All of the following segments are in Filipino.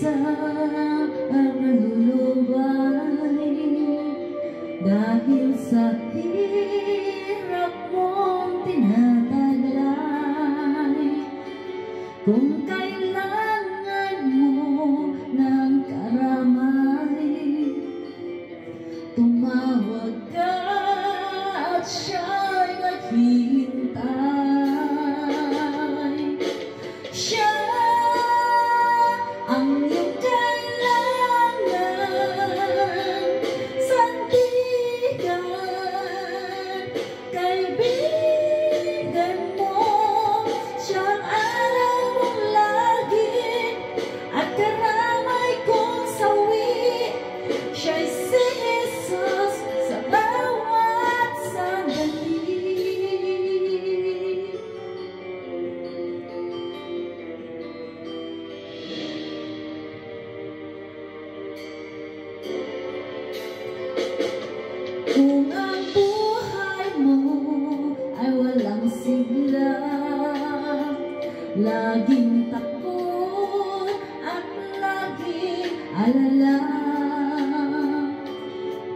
isa ang nalulubay dahil sa hirap mong tinataglay. Kung kailangan mo ng karamay, tumawag ka at siya'y naghihintay. Siya ang iyong kailangan, sandigan, kaibigan mo. Siyang araw mong lagi at karamay kong sawi. Siya'y si Jesus sa bawat sandali. Kung ang buhay mo ay walang sigla, laging takot at laging alala,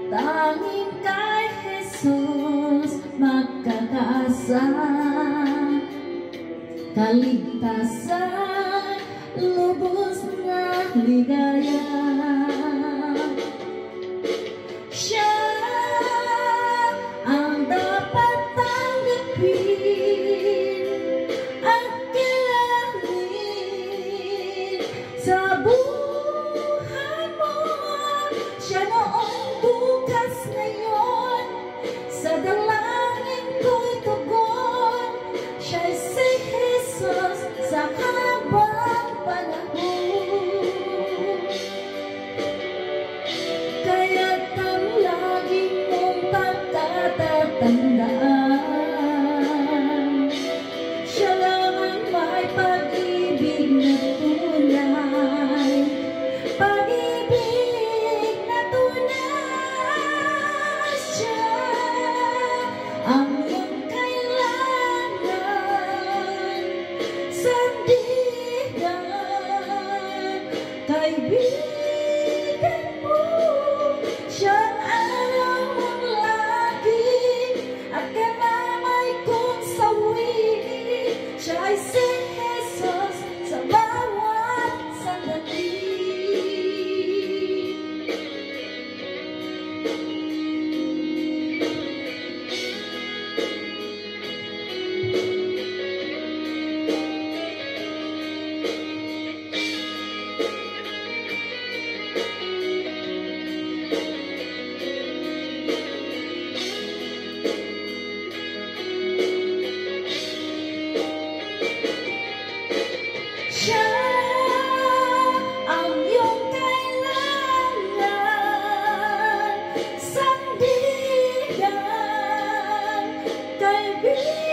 tanging kay Jesus magkakaasa, kaligtasan, lubos na ligaya. Siya ang dapat tanggapin at kilalanin sa buhay mo. Siya noong, bukas, ngayon, sa dalangin ko'y tugon. Siya'y si Jesus sa habang panahon. Kaya't ang laging mong pagkatatandaan, siya lang ang may pag-ibig na tunay, pag-ibig na tunay. Siya ang iyong kailangan, sandigan, kaibigan mo. Siyang araw mong lagi at karamay kong sawi. Siya'y si Jesus sa bawat sandali. Siya ang iyong kailangan, sandigan, kaibigan.